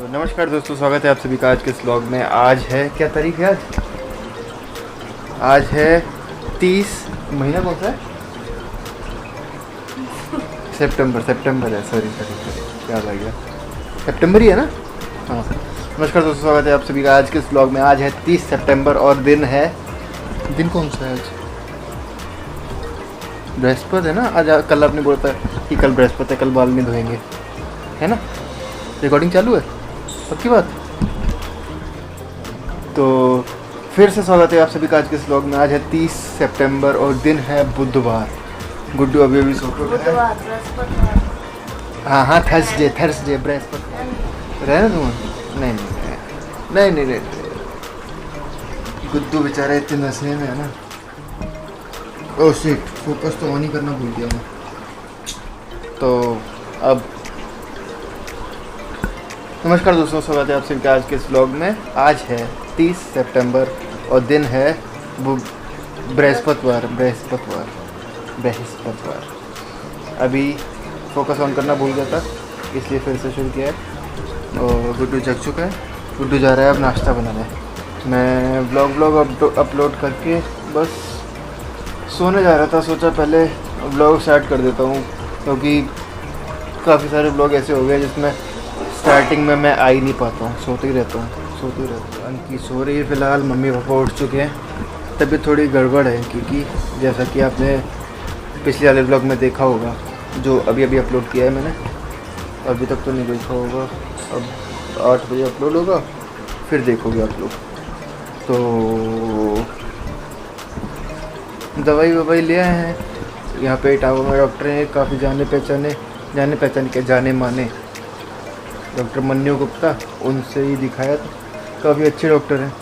नमस्कार दोस्तों, स्वागत है आप सभी का आज के इस व्लॉग में। आज है क्या तारीख है? आज है 30 महीना कौन सा है? सितंबर है। सॉरी याद आ गया, सितंबर ही है ना। हाँ, नमस्कार दोस्तों, स्वागत है आप सभी का आज के इस व्लॉग में। आज है 30 सितंबर और दिन कौन सा है आज? बृहस्पति है ना आज। कल आपने बोला था कि कल बृहस्पति है, कल बाल नहीं धोएंगे, है ना। रिकॉर्डिंग चालू है, पक्की बात। तो फिर से स्वागत है आप सभी का आज के इस व्लॉग में। आज है 30 सितंबर और दिन है बुधवार। गुड्डू अभी सो के उठा है। हाँ थर्सडे बृहस्पति रहना तुम। नहीं गुड्डू बेचारा इतने नशे में है ना। ओह शिट, फोकस तो ऑन ही करना भूल गया मैं। तो अब नमस्कार दोस्तों, स्वागत है आप सभी का आज के इस व्लॉग में। आज है 30 सितंबर और दिन है बृहस्पतिवार। अभी फोकस ऑन करना भूल गया था, इसलिए फिर से शुरू किया है। और गुड्डू जग चुका है। गुड्डू जा रहा है अब नाश्ता बनाने। मैं व्लॉग अपलोड करके बस सोने जा रहा था। सोचा पहले व्लॉग स्टार्ट कर देता हूँ, क्योंकि काफ़ी सारे व्लॉग ऐसे हो गए जिसमें स्टार्टिंग में मैं आ ही नहीं पाता हूँ, सोते ही रहता हूँ। इनकी सो रही है फ़िलहाल, मम्मी पापा उठ चुके हैं। तबीयत थोड़ी गड़बड़ है क्योंकि जैसा कि आपने पिछले वाले व्लॉग में देखा होगा, जो अभी अपलोड किया है मैंने। अभी तक तो नहीं देखा होगा, अब 8 बजे अपलोड होगा, फिर देखोगे आप लोग। तो दवाई ले आए हैं। यहाँ पे इटावा में डॉक्टर हैं काफ़ी जाने माने डॉक्टर मन्नू गुप्ता, उनसे ही दिखाया था। काफ़ी अच्छे डॉक्टर हैं।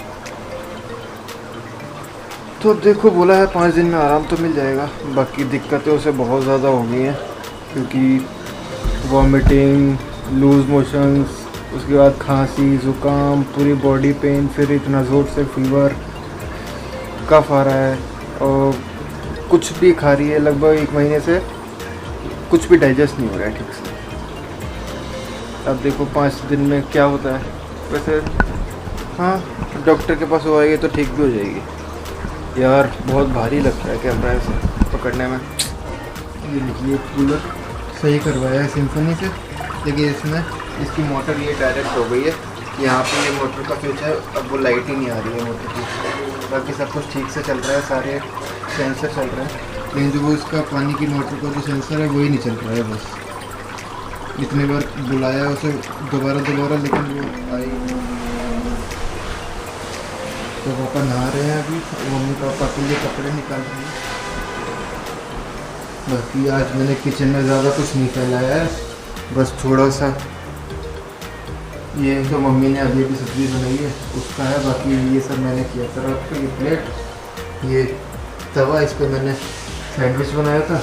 तो देखो बोला है 5 दिन में आराम तो मिल जाएगा। बाकी दिक्कतें उसे बहुत ज़्यादा हो गई हैं, क्योंकि वॉमिटिंग, लूज़ मोशंस, उसके बाद खांसी, ज़ुकाम, पूरी बॉडी पेन, फिर इतना ज़ोर से फीवर, कफ आ रहा है और कुछ भी खा रही है लगभग 1 महीने से। कुछ भी डाइजेस्ट नहीं हो रहा है ठीक से। अब देखो 5 दिन में क्या होता है। वैसे हाँ, डॉक्टर के पास हो आएगी तो ठीक भी हो जाएगी। यार बहुत भारी लगता है कैमरा ऐसे पकड़ने में। ये देखिए कूलर सही करवाया है सिम्फनी से, लेकिन इसमें इसकी मोटर ये डायरेक्ट हो गई है। यहाँ पे ये मोटर का स्विच है, अब वो लाइट ही नहीं आ रही है मोटर की। बाकी सब कुछ ठीक से चल रहा है, सारे सेंसर चल रहे हैं, लेकिन जो वो इसका पानी की मोटर का जो सेंसर है वही नहीं चल रहा है। बस इतने बार बुलाया उसे दोबारा, लेकिन वो आई। तो पापा नहा रहे हैं अभी, मम्मी पापा के लिए कपड़े निकाल रहे हैं। बाकी आज मैंने किचन में ज़्यादा कुछ नहीं फैलाया है, बस थोड़ा सा ये जो मम्मी ने अभी सब्ज़ी बनाई है उसका है। बाकी ये सब मैंने किया था रात को। ये प्लेट, ये तवा, इस पर मैंने सैंडविच बनाया था।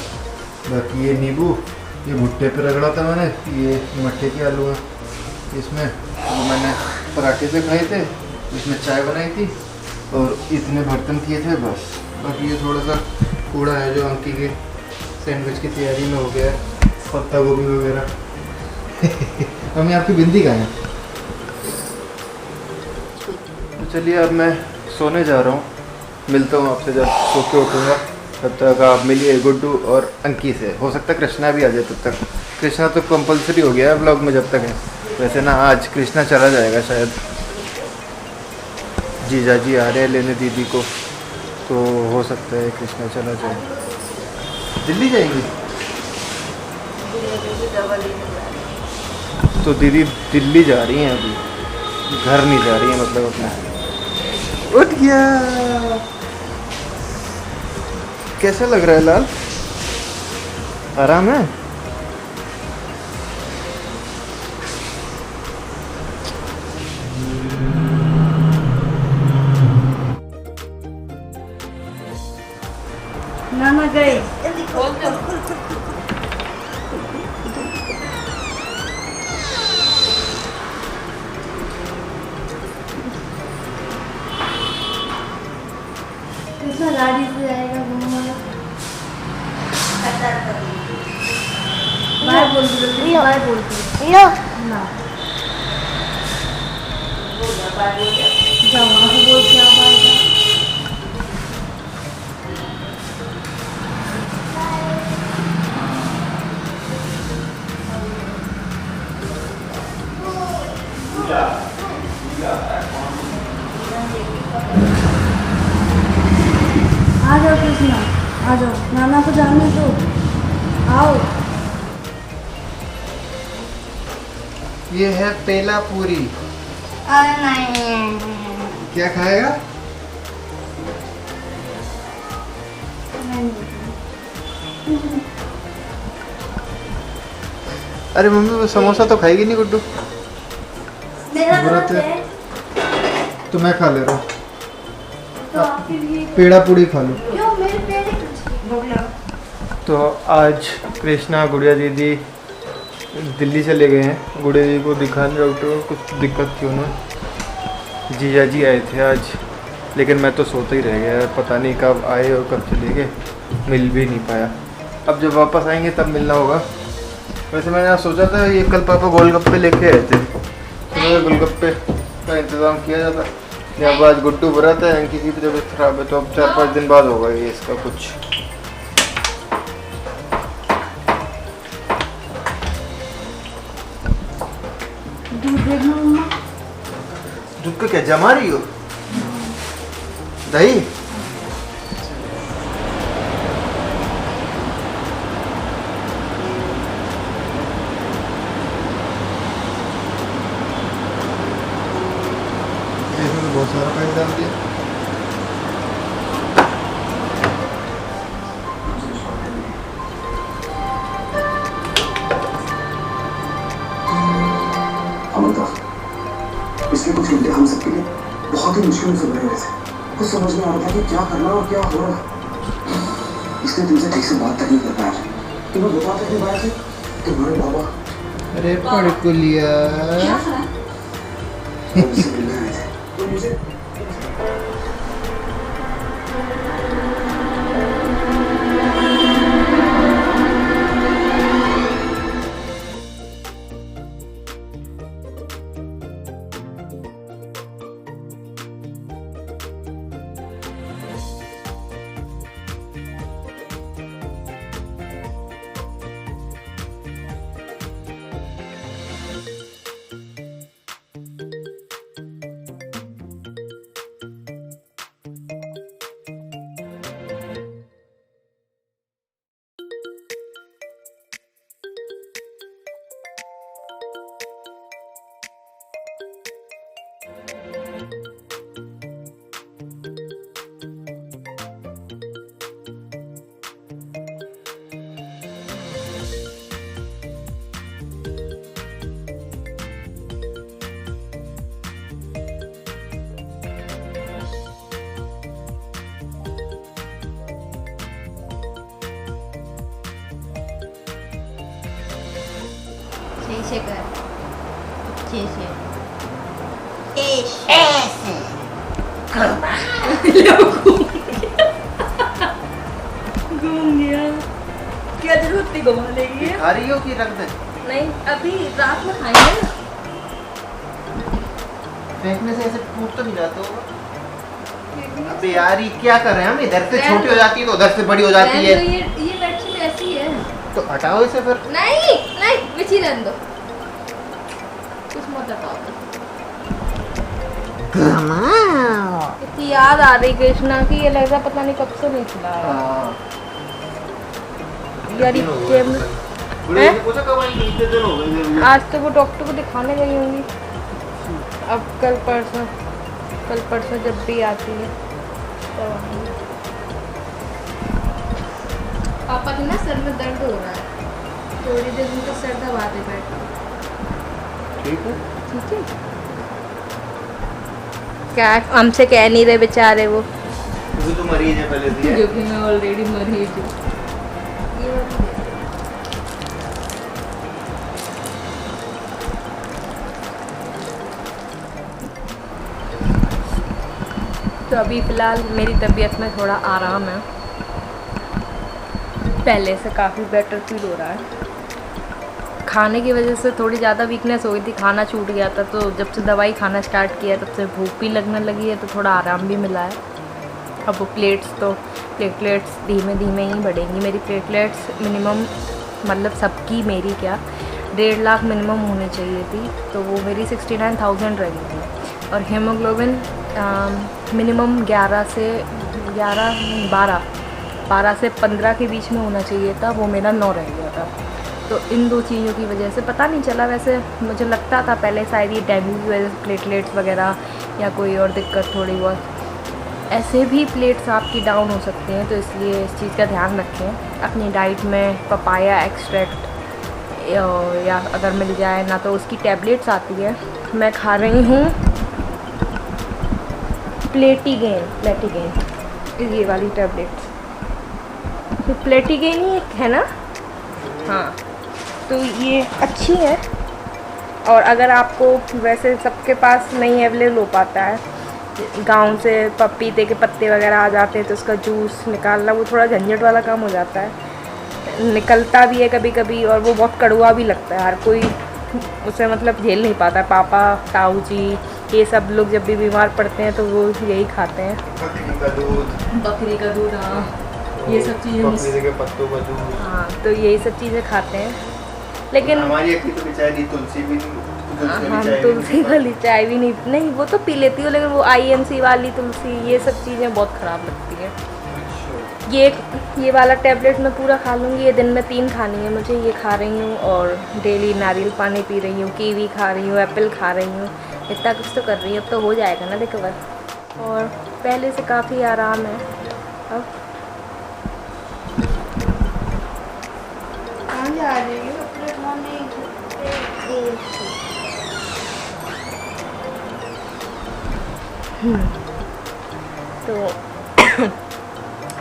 बाकी ये नींबू, ये भुट्टे पे रगड़ा था मैंने। ये मट्ठे के आलू हैं इसमें, वो मैंने पराठे से खाए थे। इसमें चाय बनाई थी और इतने बर्तन किए थे बस। बाकी ये थोड़ा सा कूड़ा है जो अंकी के सैंडविच की तैयारी में हो गया है, पत्ता गोभी वगैरह। मम्मी आपकी बिंदी कहाँ है? तो चलिए अब मैं सोने जा रहा हूँ। मिलता हूँ आपसे जब सो के उठूँगा। तब तक आप मिलिए गुड्डू और अंकी से। हो सकता है कृष्णा भी आ जाए तब तक। कृष्णा तो कंपलसरी हो गया है व्लॉग में जब तक है। वैसे ना आज कृष्णा चला जाएगा शायद, जीजा जी आ रहे हैं लेने दीदी को, तो हो सकता है कृष्णा चला जाए। दिल्ली जाएंगी तो दीदी दिल्ली जा रही हैं अभी, घर नहीं जा रही हैं मतलब अपना। उठ गया। कैसा लग रहा है लाल? आराम है? नाना गए। कैसा गाड़ी से जाएगा घूमने? बाय बोल दो, बाय बोल दो। लो ना जाओ वहाँ से बोल क्या बात है। आ जाओ कृष्णा, आ जाओ, नाना को जाने दो, आओ। ये है पेला पूरी। नहीं क्या खाएगा? अरे मम्मी वो समोसा तो खाएगी नहीं गुड्डू। मेरा व्रत व्रत है। है तो मैं खा ले रहा हूँ। तो आपके लिए पेड़ा पूरी खा लो। क्यों मेरे पेड़े कुछ तो आज कृष्णा गुड़िया दीदी दिल्ली चले गए हैं। गुड़िया दीदी को दिखाने डॉक्टर को कुछ दिक्कत थी उन्हें। जीजा जी आए थे आज, लेकिन मैं तो सोता ही रह गया। पता नहीं कब आए और कब चले गए, मिल भी नहीं पाया। अब जब वापस आएंगे तब मिलना होगा। वैसे मैंने आज सोचा था ये कल पापा गोलगप्पे लेके आए थे, तो गोलगप्पे का इंतज़ाम किया जाता। अब आज गुड्डू व्रत है, इनकी की भी तबीयत खराब है, तो अब 4-5 दिन बाद होगा ये इसका कुछ। दूध देखना मम्मा। दूध को क्या जमा रही हो? दही? इसमें बहुत सारा पानी डाल दिया। पिछले कुछ घंटे हम सबके लिए बहुत ही मुश्किल से भरे हुए थे। कुछ समझ नहीं आ रहा था कि क्या करना और क्या हो रहा। इसलिए तुमसे ठीक से बात नहीं कर पाया। तुम्हें बताते थे बात तुम्हारे बाबा अरे पढ़ को लिया मुझसे मिलने आए थे। तो मुझे ऐसे कर, ऐसे घूम गया। क्या जरूरत थी घुमाने की? खा रही हो कि रख दे? नहीं, अभी रात में खाएंगे ना। फेंकने से ऐसे टूट तो नहीं जाते होगा? अबे यार ये क्या कर रहे हैं हम? इधर से छोटी हो जाती है तो उधर से बड़ी हो जाती है। ये बेडशीट ऐसी है। तो हटाओ इसे फिर। नहीं नहीं, बिछी रहने दो, कुछ मत हटाओ। इतनी याद आ रही कृष्णा की, ये लग रहा पता नहीं कब से नहीं खिलाया यार। गुड़िया ने पूछा कब आएंगी? इतने दिन हो गए। आज तो वो डॉक्टर को दिखाने गई होंगी। अब कल परसों जब भी आती है तो आएंगी। पापा के ना सर में दर्द हो रहा है, थोड़ी देर उनका सर दबा दे बैठो। ठीक है। ठीक है, क्या हमसे कह नहीं रहे बेचारे वो, क्योंकि तो मरीज है पहले से। जो कि मैं ऑलरेडी मरीज हूँ। तो अभी फ़िलहाल मेरी तबीयत में थोड़ा आराम है, पहले से काफ़ी बेटर फील हो रहा है। खाने की वजह से थोड़ी ज़्यादा वीकनेस हो गई थी, खाना छूट गया था। तो जब से दवाई खाना स्टार्ट किया तब से भूख भी लगने लगी है, तो थोड़ा आराम भी मिला है। अब वो प्लेटलेट्स धीमे धीमे ही बढ़ेंगी। मेरी प्लेटलेट्स मिनिमम, मतलब सबकी, मेरी क्या 1.5 लाख मिनिमम होनी चाहिए थी, तो वो मेरी 69,000 रह गई थी। और हीमोग्लोबिन मिनिमम 12 से 15 के बीच में होना चाहिए था, वो मेरा 9 रह गया था। तो इन दो चीज़ों की वजह से पता नहीं चला, वैसे मुझे लगता था पहले शायद ये डेंगू की वजह से प्लेटलेट्स वगैरह या कोई और दिक्कत थोड़ी बहुत, ऐसे भी प्लेट्स आपकी डाउन हो सकती हैं। तो इसलिए इस चीज़ का ध्यान रखें अपनी डाइट में। पपाया एक्सट्रैक्ट या अगर मिल जाए ना, तो उसकी टैबलेट्स आती है, मैं खा रही हूँ प्लेटिगेन ये वाली टैबलेट्स। तो प्लेटिगेन ही एक है ना, हाँ, तो ये अच्छी है। और अगर आपको वैसे सबके पास नहीं अवेलेबल हो पाता है, गांव से पपीते के पत्ते वगैरह आ जाते हैं, तो उसका जूस निकालना वो थोड़ा झंझट वाला काम हो जाता है, निकलता भी है कभी कभी, और वो बहुत कड़वा भी लगता है। हर कोई उसे मतलब झेल नहीं पाता। पापा, ताऊ जी, ये सब लोग जब भी बीमार पड़ते हैं तो वो यही खाते हैं। बकरी का दूध, हाँ, ये सब चीज़ें, पपीते के पत्तों का दूध, हाँ, तो यही सब चीज़ें खाते हैं। लेकिन हमारी एक तो चाय नहीं, तुलसी भी हाँ, तुलसी वाली चाय भी नहीं, वो तो पी लेती हूँ, लेकिन वो IMC वाली तुलसी, ये सब चीज़ें बहुत ख़राब लगती है। ये वाला टैबलेट मैं पूरा खा लूँगी, ये दिन में 3 खानी है मुझे, ये खा रही हूँ। और डेली नारियल पानी पी रही हूँ, कीवी खा रही हूँ, एप्पल खा रही हूँ, इतना कुछ तो कर रही हूँ। अब तो हो जाएगा ना रिकवर, और पहले से काफ़ी आराम है अब। कहाँ जा रही है? तो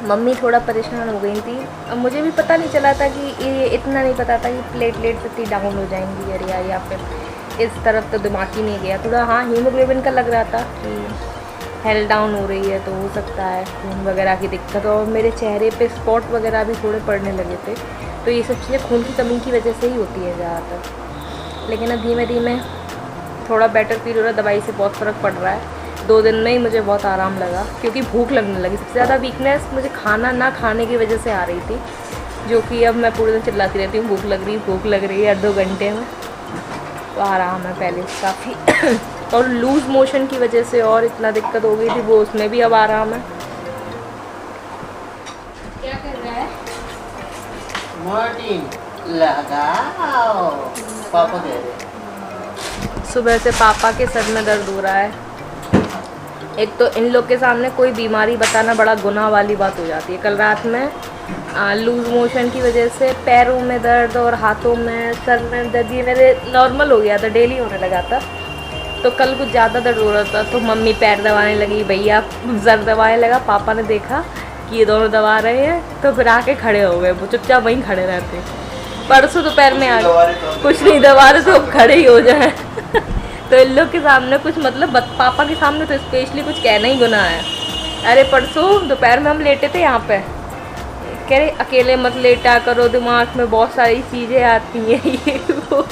मम्मी थोड़ा परेशान हो गई थी। अब मुझे भी पता नहीं चला था कि ये, इतना नहीं पता था कि प्लेटलेट्स इतनी डाउन हो जाएंगी या फिर इस तरफ तो दिमाग ही नहीं गया। थोड़ा हाँ, हीमोग्लोबिन का लग रहा था कि हेल्थ डाउन हो रही है, तो हो सकता है खून वगैरह की दिक्कत, और मेरे चेहरे पे स्पॉट वगैरह भी थोड़े पड़ने लगे थे। तो ये सब चीज़ें खून की कमी की वजह से ही होती है ज़्यादातर। लेकिन अब धीमे धीमे थोड़ा बेटर फील हो रहा है, दवाई से बहुत फ़र्क पड़ रहा है। 2 दिन में ही मुझे बहुत आराम लगा, क्योंकि भूख लगने लगी। सबसे ज़्यादा वीकनेस मुझे खाना ना खाने की वजह से आ रही थी, जो कि अब मैं पूरे दिन चिल्लाती रहती हूँ, भूख लग रही है 2 घंटे में। तो आराम है पहले से काफ़ी। और लूज़ मोशन की वजह से और इतना दिक्कत हो गई थी, वो उसमें भी अब आराम है। क्या कर रहा है मार्टिन? लगाओ, पापा कह रहे। सुबह से पापा के सर में दर्द हो रहा है। एक तो इन लोग के सामने कोई बीमारी बताना बड़ा गुनाह वाली बात हो जाती है। कल रात में लूज़ मोशन की वजह से पैरों में दर्द और हाथों में, सर में दर्द, ये मेरे नॉर्मल हो गया था, डेली होने लगा था। तो कल कुछ ज़्यादा दर्द हो रहा था, तो मम्मी पैर दबाने लगी, भैया सर दबाने लगा। पापा ने देखा कि ये दोनों दबा रहे हैं, तो फिर आके खड़े हो गए। वो चुपचाप वहीं खड़े रहते। परसों दोपहर में आ गए, कुछ नहीं दबा रहे तो खड़े ही हो जाए। तो इन लोग के सामने कुछ, मतलब पापा के सामने तो स्पेशली कुछ कहना ही गुनाह है। अरे परसों दोपहर में हम लेटे थे यहाँ पे, कह रहे अकेले मत लेटा करो, दिमाग में बहुत सारी चीज़ें आती हैं ये वो,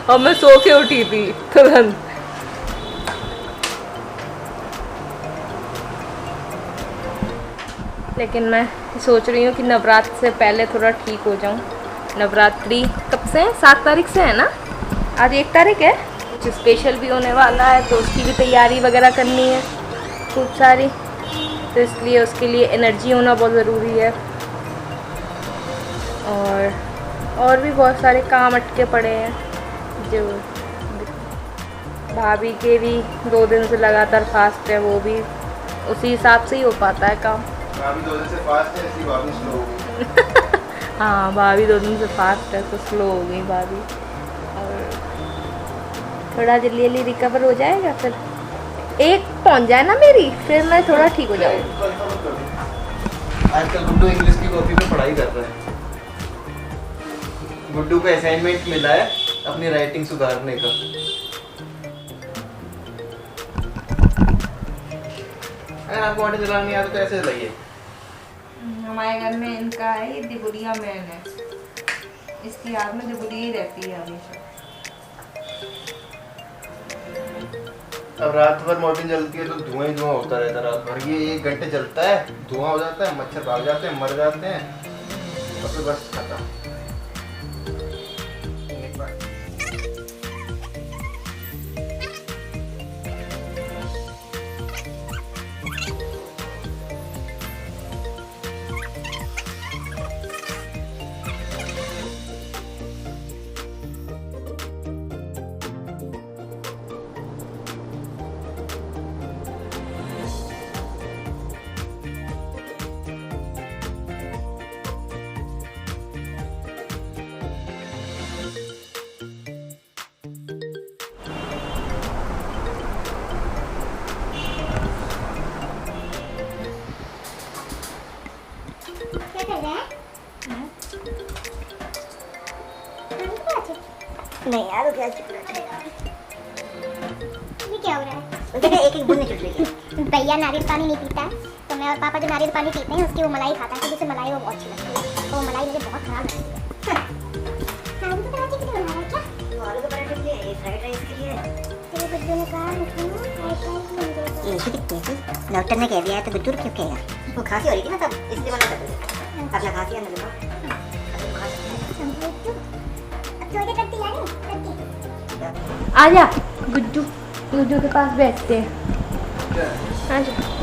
और मैं सो के उठी थी तुरंत। लेकिन मैं सोच रही हूँ कि नवरात्र से पहले थोड़ा ठीक हो जाऊँ। नवरात्रि कब से है? 7 तारीख से है ना? आज 1 तारीख है। कुछ स्पेशल भी होने वाला है, तो उसकी भी तैयारी वगैरह करनी है खूब सारी, तो इसलिए उसके लिए एनर्जी होना बहुत ज़रूरी है। और भी बहुत सारे काम अटके पड़े हैं, जो भाभी के भी 2 दिन से लगातार फास्ट है, वो भी उसी हिसाब से ही हो पाता है काम। भाभी 2 दिन से फास्ट है, इसलिए भाभी स्लो हो गई। हाँ, भाभी 2 दिन से फास्ट है तो स्लो हो गई भाभी। और थोड़ा जल्दी रिकवर हो जाएगा, फिर 1 पहुंच जाए ना मेरी, फिर मैं थोड़ा ठीक हो जाऊँ। आजकल गुड्डू इंग्लिश की कॉपी में पढ़ाई कर रहा है। गुड्डू को असाइनमेंट मिला है अपनी राइटिंग सुधारने का। अगर आपको ऑटो चलाना नहीं आता तो ऐसे चलाइए। हमारे घर में इनका है, ये दिगुरिया मैन है, इसकी याद में दुबली ही रहती है हमेशा। अब रात भर मोबिल जलती है तो धुआं ही धुआं होता रहता है रात भर। ये 1 घंटे चलता है, धुआं हो जाता है, मच्छर भाग जाते हैं, मर जाते हैं, और फिर बस खत्म। क्या कर रहे हैं? नहीं यार, क्या चुप रहे यार। ये क्या हो रहा है? देखो एक एक बूंद निकल रही है। भैया नारियल पानी नहीं पीता है, तो मैं और पापा जो नारियल पानी पीते हैं उसकी वो मलाई खाता है, क्योंकि उसे मलाई वो बहुत अच्छी लगती है। तो वो मलाई मुझे बहुत खराब लगती है। आलू के पराठे के लिए बना रहा है क्या? आलू के पराठे के लिए, ये फ्राइड राइस के लिए है। तेरे गुड्डू ने कहा मुझे ना फ्राइड राइस नहीं देगा। ये कितनी थी? डॉक्टर ने कह दिया है तो गुड्डू क्यों कहेगा? वो खांसी हो रही थी ना तब, इसलिए मना कर दिया। अपना खांसी अंदर लो। आजा गुड्डू, गुड्डू के पास बैठते हैं। आजा।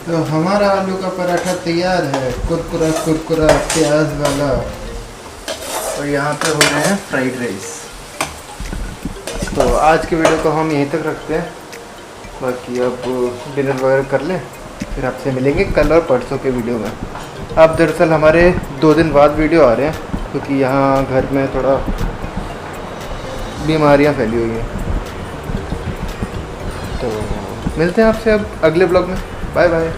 तो हमारा आलू का पराठा तैयार है, कुरकुरा कुरकुरा प्याज वाला। और यहाँ पे हो रहे हैं फ्राइड राइस। तो आज के वीडियो को हम यहीं तक रखते हैं, बाकी अब डिनर वगैरह कर लें, फिर आपसे मिलेंगे कल और परसों के वीडियो में। अब दरअसल हमारे 2 दिन बाद वीडियो आ रहे हैं, क्योंकि यहाँ घर में थोड़ा बीमारियाँ फैली हुई हैं। तो मिलते हैं आपसे अब अगले ब्लॉग में। Bye bye.